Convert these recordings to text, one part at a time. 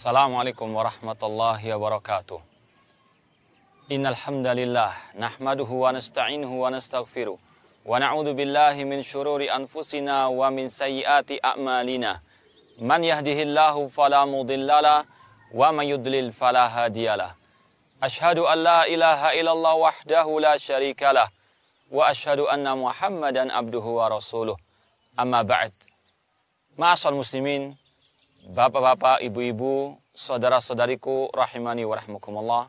Assalamualaikum warahmatullahi wabarakatuh. Innal hamdalillah nahmaduhu wa nasta'inuhu wa nastaghfiruh wa na'udzu billahi min syururi anfusina wa min sayyiati a'malina. Man yahdihillahu fala mudhillalah wa man yudlil fala hadiyalah. Asyhadu an la ilaha illallah wahdahu la syarikalah wa asyhadu anna Muhammadan abduhu wa rasuluh. Amma ba'd. Ma'asal muslimin, bapak-bapak, ibu-ibu, saudara-saudariku rahimani wa rahmakumullah.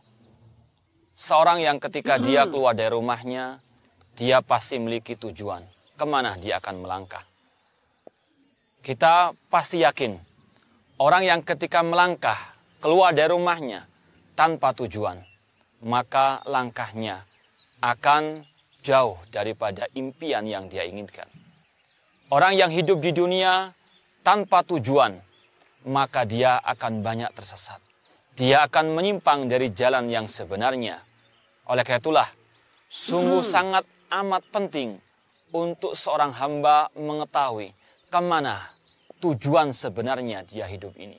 Seorang yang ketika dia keluar dari rumahnya, dia pasti memiliki tujuan kemana dia akan melangkah. Kita pasti yakin orang yang ketika melangkah keluar dari rumahnya tanpa tujuan, maka langkahnya akan jauh daripada impian yang dia inginkan. Orang yang hidup di dunia tanpa tujuan, maka dia akan banyak tersesat. Dia akan menyimpang dari jalan yang sebenarnya. Oleh karena itulah, sungguh sangat amat penting untuk seorang hamba mengetahui kemana tujuan sebenarnya dia hidup ini.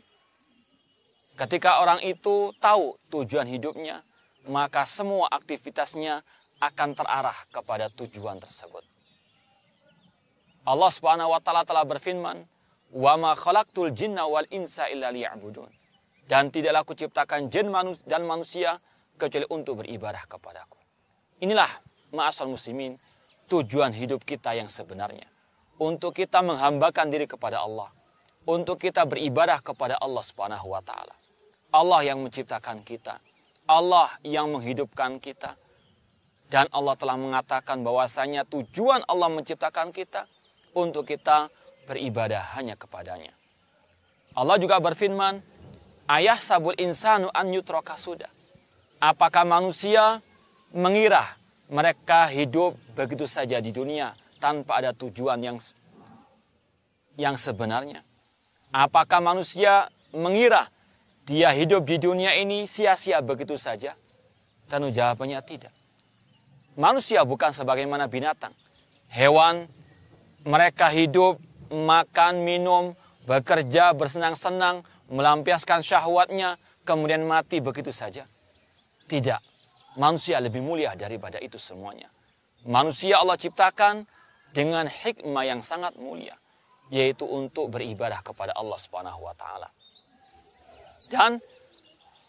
Ketika orang itu tahu tujuan hidupnya, maka semua aktivitasnya akan terarah kepada tujuan tersebut. Allah Subhanahu wa taala telah berfirman, "Wa ma khalaqtul jinna wal insa illa liya'budun." Dan tidaklah aku ciptakan jin dan manusia kecuali untuk beribadah kepadaku. Inilah ma'asal muslimin tujuan hidup kita yang sebenarnya. Untuk kita menghambakan diri kepada Allah. Untuk kita beribadah kepada Allah Subhanahu wa taala. Allah yang menciptakan kita. Allah yang menghidupkan kita. Dan Allah telah mengatakan bahwasanya tujuan Allah menciptakan kita untuk kita beribadah hanya kepadanya. Allah juga berfirman, "Ayah sabul insanu an yutraka sudah." Apakah manusia mengira mereka hidup begitu saja di dunia tanpa ada tujuan yang sebenarnya? Apakah manusia mengira dia hidup di dunia ini sia-sia begitu saja? Tentu jawabannya tidak. Manusia bukan sebagaimana binatang. Hewan, mereka hidup, makan, minum, bekerja, bersenang-senang, melampiaskan syahwatnya, kemudian mati begitu saja. Tidak. Manusia lebih mulia daripada itu semuanya. Manusia Allah ciptakan dengan hikmah yang sangat mulia, yaitu untuk beribadah kepada Allah Subhanahu wa taala. Dan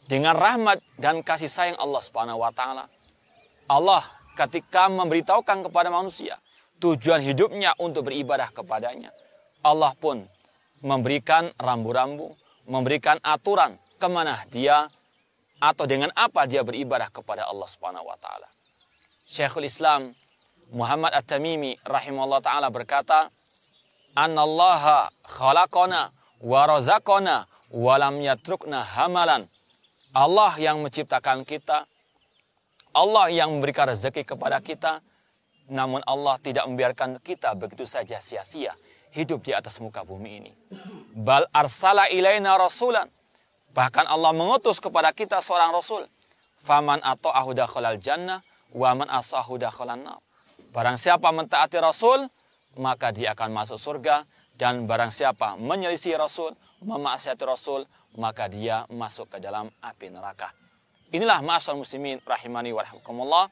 dengan rahmat dan kasih sayang Allah Subhanahu wa taala, Allah ketika memberitahukan kepada manusia tujuan hidupnya untuk beribadah kepadanya, Allah pun memberikan rambu-rambu, memberikan aturan kemana dia atau dengan apa dia beribadah kepada Allah Subhanahu wa taala. Syekhul Islam Muhammad At-Tamimi rahimahullah taala berkata, "Anallaha khalaqana wa razaqana wa lam yatrukna hamalan." Allah yang menciptakan kita, Allah yang memberikan rezeki kepada kita, namun Allah tidak membiarkan kita begitu saja sia-sia hidup di atas muka bumi ini. Bal arsala ilaina rasulan. Bahkan Allah mengutus kepada kita seorang rasul. Faman ata'ahu dakhalal jannah wa man asahu dakhalan nar. Barang siapa mentaati rasul, maka dia akan masuk surga, dan barang siapa menyelisih rasul, memaksiati rasul, maka dia masuk ke dalam api neraka. Inilah ma'asal muslimin rahimani wa rahmakumullah,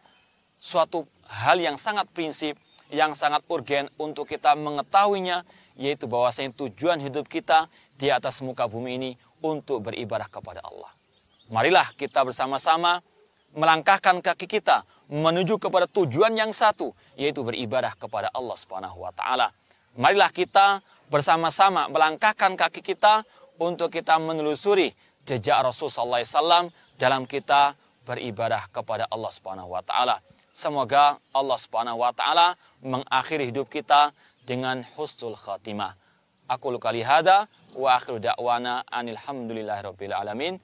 suatu hal yang sangat prinsip, yang sangat urgen untuk kita mengetahuinya, yaitu bahwasanya tujuan hidup kita di atas muka bumi ini untuk beribadah kepada Allah. Marilah kita bersama-sama melangkahkan kaki kita menuju kepada tujuan yang satu, yaitu beribadah kepada Allah Subhanahu wa taala. Marilah kita bersama-sama melangkahkan kaki kita untuk kita menelusuri jejak Rasul sallallahu alaihi wasallam dalam kita beribadah kepada Allah Subhanahu wa taala. Semoga Allah Subhanahu wa taala mengakhiri hidup kita dengan husnul khatimah. Aqulu qali hada wa akhiru da'wana anil hamdulillahirabbil alamin.